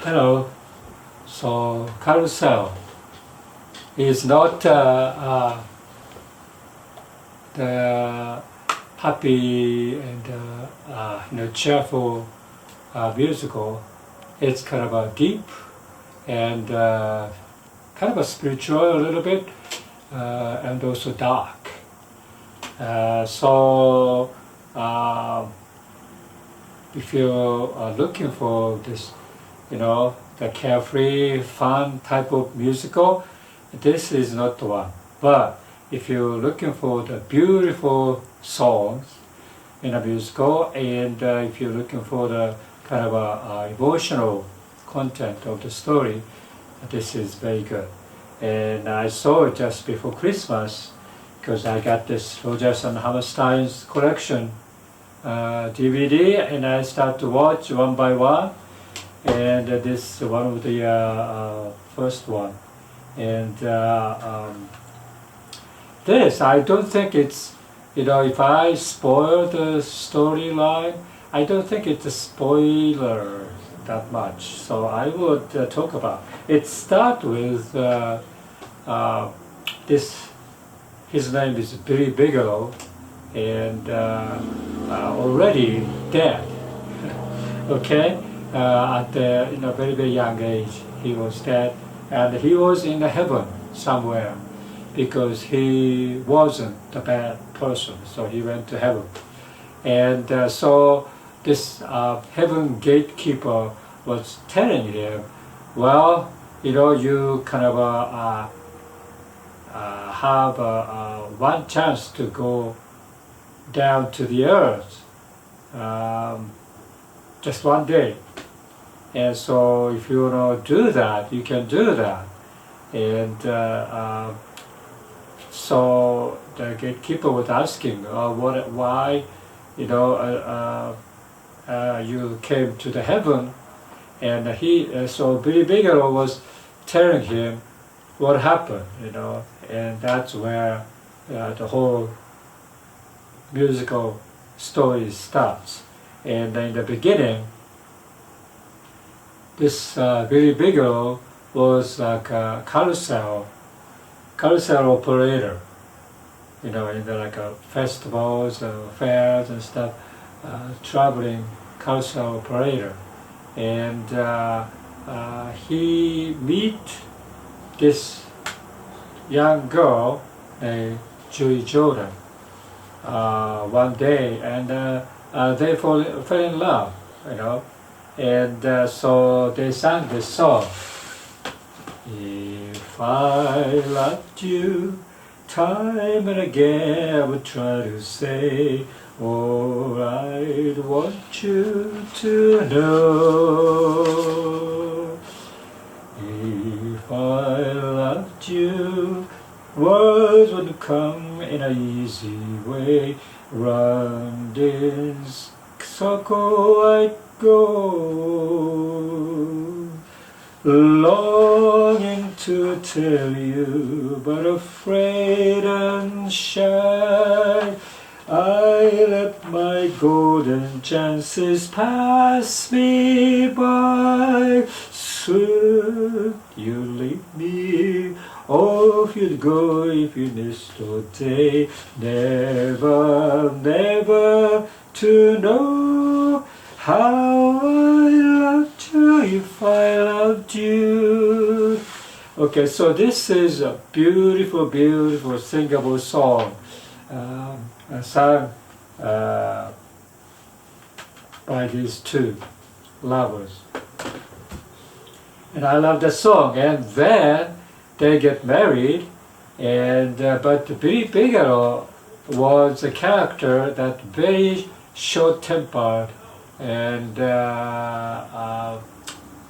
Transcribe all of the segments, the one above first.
Hello. So Carousel is not the happy and cheerful musical. It's kind of a deep and kind of a spiritual a little bit, and also dark. So if you're looking for this, the carefree, fun type of musical, this is not the one. But if you're looking for the beautiful songs in a musical, and if you're looking for the kind of emotional content of the story, this is very good. And I saw it just before Christmas because I got this Rodgers Hammerstein's collection DVD, and I start to watch one by one. And this is one of the first one. And this, I don't think it's, if I spoil the storyline, I don't think it's a spoiler that much. So I would talk about it. Start with this. His name is Billy Bigelow, and already dead. Okay, at the very very young age he was dead, and he was in heaven somewhere because he wasn't a bad person, so he went to heaven. And so this heaven gatekeeper was telling him, well, you kind of have one chance to go down to the earth, just one day. And so if you want to do that, you can do that. And so the gatekeeper was asking, why, you came to the heaven. And so Billy Bigelow was telling him what happened, and that's where the whole musical story starts. And in the beginning, this Billy Bigelow was like a carousel operator, in the festivals, fairs and stuff, traveling carousel operator. And he meet this young girl named Julie Jordan one day, and they fell in love, and so they sang this song. If I loved you, time and again I would try to say all I'd want you to know. If I loved you, words would come in an easy way. Round in circle I'd go, longing to tell you, but afraid and shy. I let my golden chances pass me by. Soon you leave me, off you'd go if you missed a day. Never, never to know how I loved you if I loved you. Okay, so this is a beautiful, beautiful singable song. Sung by these two lovers, and I love the song. And then they get married, and but Billy Bigelow was a character that very short-tempered and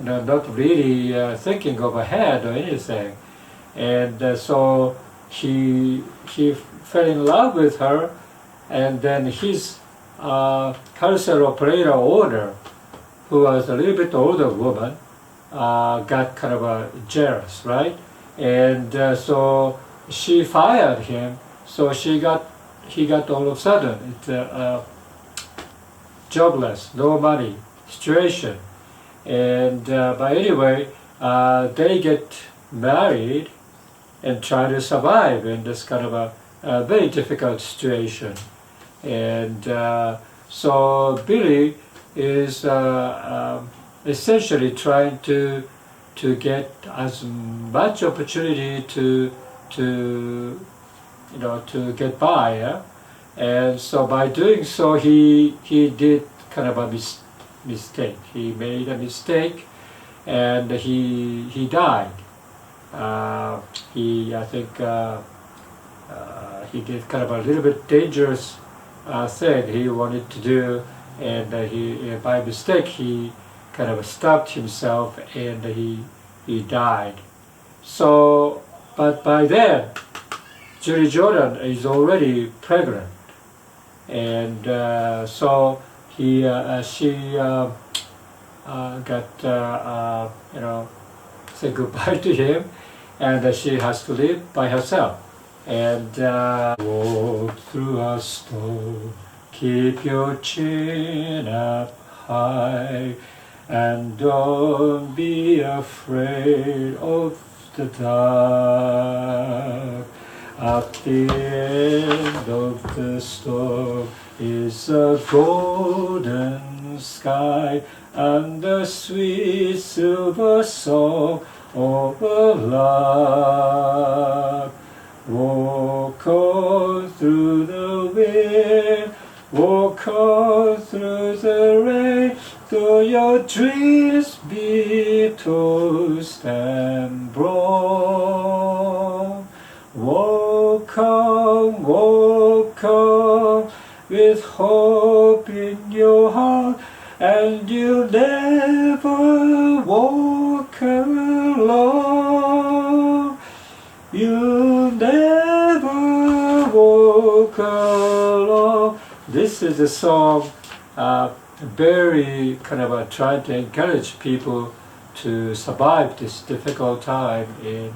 not really thinking of ahead or anything, and so he fell in love with her. And then his carousel operator owner, who was a little bit older woman, got kind of jealous, right? And so she fired him. So he got all of a sudden, it's a jobless, no money situation. And but anyway, they get married and try to survive in this kind of a very difficult situation. And so Billy is essentially trying to get as much opportunity to to get by, yeah? And so by doing so, he did kind of a mistake. He made a mistake, and he died. I think he did kind of a little bit dangerous thing he wanted to do, and he by mistake he kind of stabbed himself, and he died. So, but by then, Julie Jordan is already pregnant, and so she got say goodbye to him, and she has to live by herself. And walk through a storm, keep your chin up high, and don't be afraid of the dark. At the end of the storm is a golden sky and a sweet silver song of a lark. Walk on through the wind, walk on through the rain, though your dreams be tossed and blown. Walk on with hope in your heart, and you'll never walk alone. You'll never walk alone. This is a song very kind of trying to encourage people to survive this difficult time and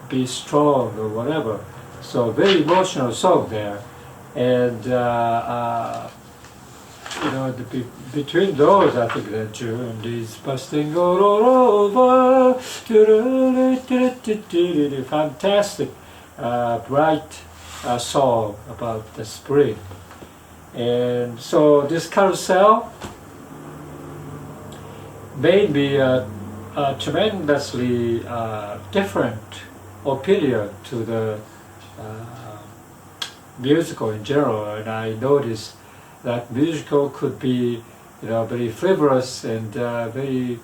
be strong or whatever. So very emotional song there. And between those, I think that June is busting all over. Fantastic, bright song about the spring. And so this Carousel made me a tremendously different opinion to the musical in general, and I noticed that musical could be, very frivolous and very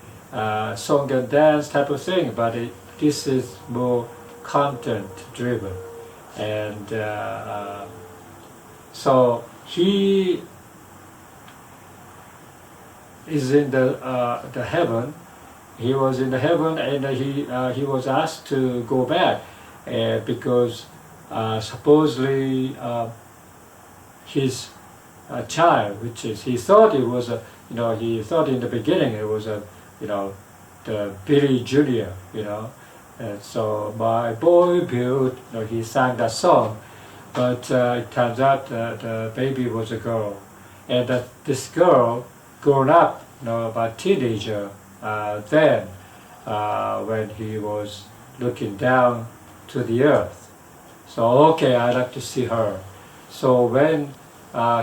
song and dance type of thing, but this is more content driven, and so he is in the heaven. He was in the heaven, and he was asked to go back because supposedly his child, which is he thought it was he thought in the beginning it was the Billy Jr. And so my boy Bill, he sang that song, but it turns out the baby was a girl, and that this girl grown up, about teenager then when he was looking down to the earth. So okay, I'd like to see her. So when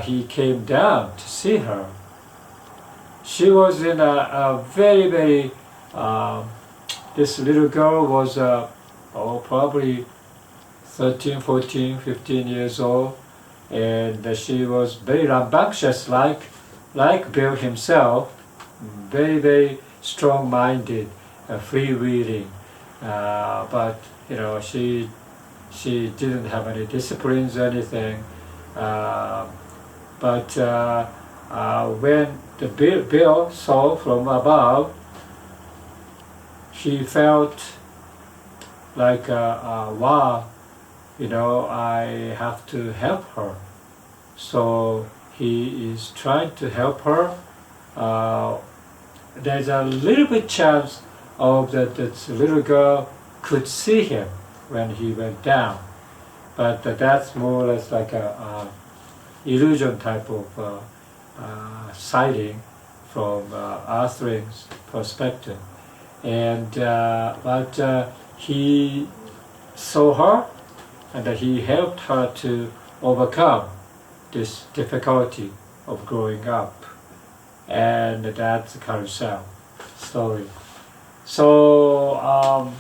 he came down to see her, she was in a very, very, this little girl was probably 13, 14, 15 years old, and she was very rambunctious like Bill himself, very, very strong-minded, freewheeling, but she didn't have any disciplines or anything. But when the Bill saw from above, he felt like, wow, I have to help her. So he is trying to help her. There's a little bit chance of that this little girl could see him when he went down, but that's more or less like a illusion type of sighting from Arthur's perspective. And but he saw her, and he helped her to overcome this difficulty of growing up. And that's the Carousel story. So, I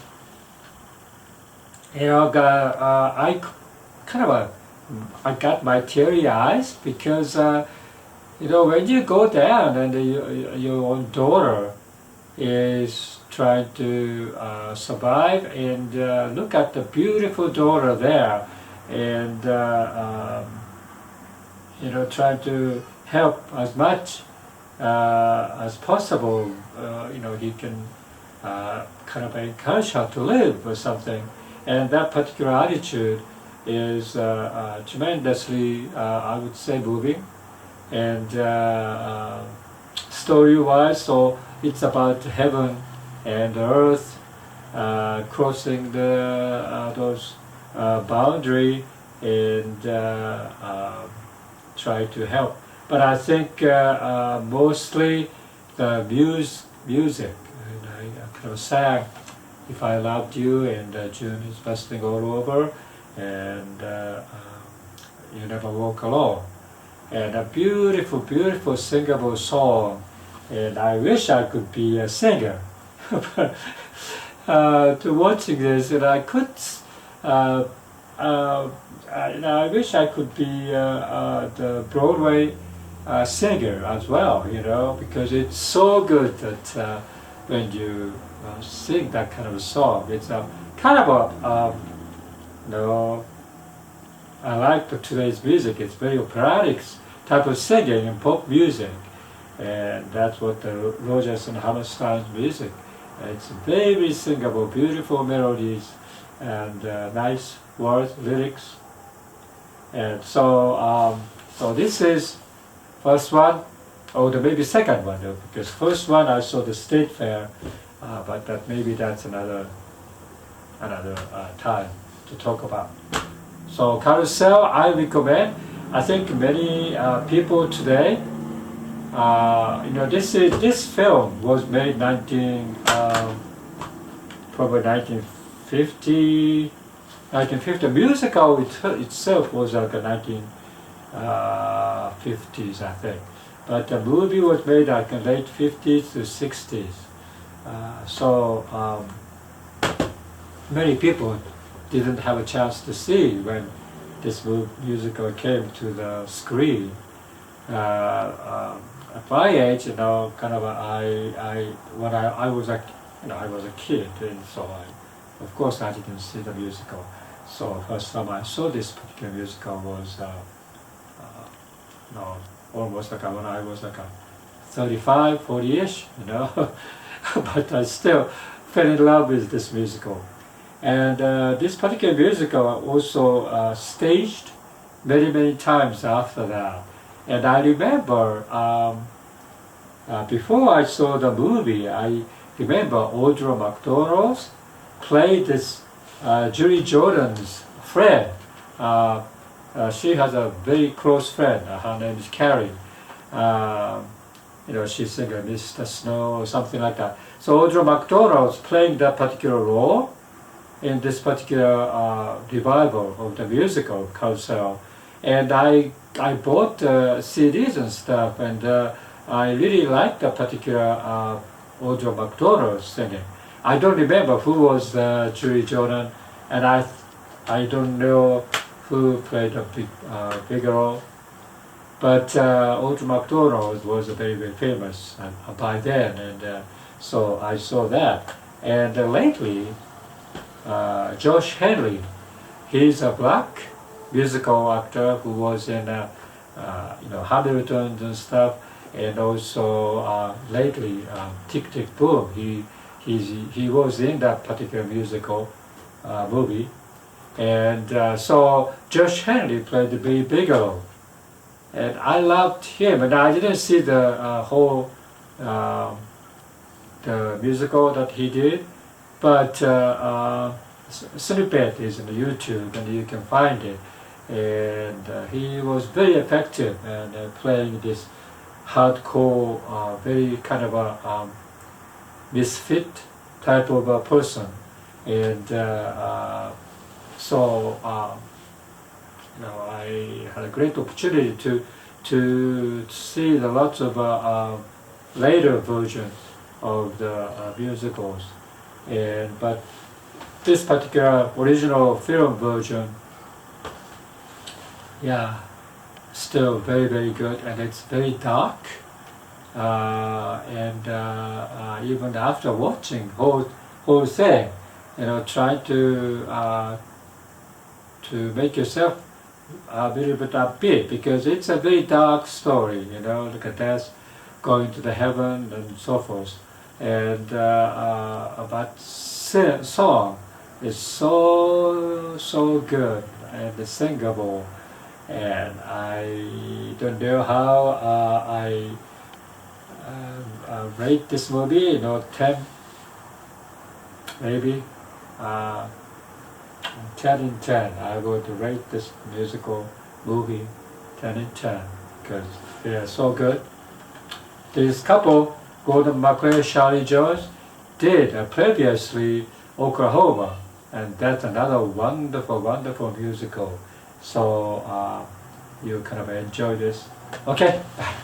kind of I got my teary eyes because when you go down and your own daughter is trying to survive, and look at the beautiful daughter there, and trying to help as much as possible. He can kind of encourage her to live or something, and that particular attitude is tremendously, I would say, moving. And story-wise, so it's about heaven and earth crossing those boundary, and try to help. But I think mostly the music. And I kind of sang "If I Loved You," and June is bustling all over, and "You Never Walk Alone," and a beautiful, beautiful singable song. And I wish I could be a singer. But to watching this, and I could, I wish I could be the Broadway singer as well, because it's so good that when you sing that kind of a song, it's a kind of I like today's music. It's very operatic type of singing and pop music, and that's what the Rodgers and Hammerstein's music. It's very singable, beautiful melodies, and nice words, lyrics. And so this is first one, or maybe second one, because first one I saw the state fair, but maybe that's another time to talk about. So Carousel, I recommend. I think many people today, this film was made probably 1950. The musical itself was like a 1950s, I think. But the movie was made like in late 50s to 60s. So many people didn't have a chance to see when this musical came to the screen. At my age, when I was a kid, and so of course I didn't see the musical. So first time I saw this particular musical was almost like when I was like 35, 40-ish, but I still fell in love with this musical. And this particular musical also staged many, many times after that. And I remember before I saw the movie, I remember Audra McDonald played this Julie Jordan's friend. She has a very close friend. Her name is Carrie. She's singing Mr. Snow or something like that. So Audra McDonald's playing that particular role in this particular revival of the musical Carousel. And I bought CDs and stuff, and I really liked the particular Audra McDonald singing. I don't remember who was Julie Jordan, and I don't know who played a big role. But Audra McDonald was very, very famous by then, and so I saw that. And lately, Josh Henley, he's a black musical actor who was in Hamilton and stuff, and also lately Tick Tick Boom. He was in that particular musical movie, and so Josh Henley played the very big role, and I loved him. And I didn't see the whole the musical that he did, but snippet is on YouTube and you can find it. And he was very effective in playing this hardcore, very kind of a misfit type of a person, and so I had a great opportunity to see the lots of later versions of the musicals, but this particular original film version, yeah, still very good, and it's very dark. Even after watching whole thing, try to make yourself a little bit upbeat, because it's a very dark story. Like a death, going to the heaven and so forth, and but song is so good and singable, and I don't know how I rate this movie. 10 maybe. 10 in 10. I would rate this musical movie 10 in 10 because they are so good. This couple, Gordon McRae, Charlie Jones, did previously Oklahoma, and that's another wonderful musical. So you kind of enjoy this. Okay, bye.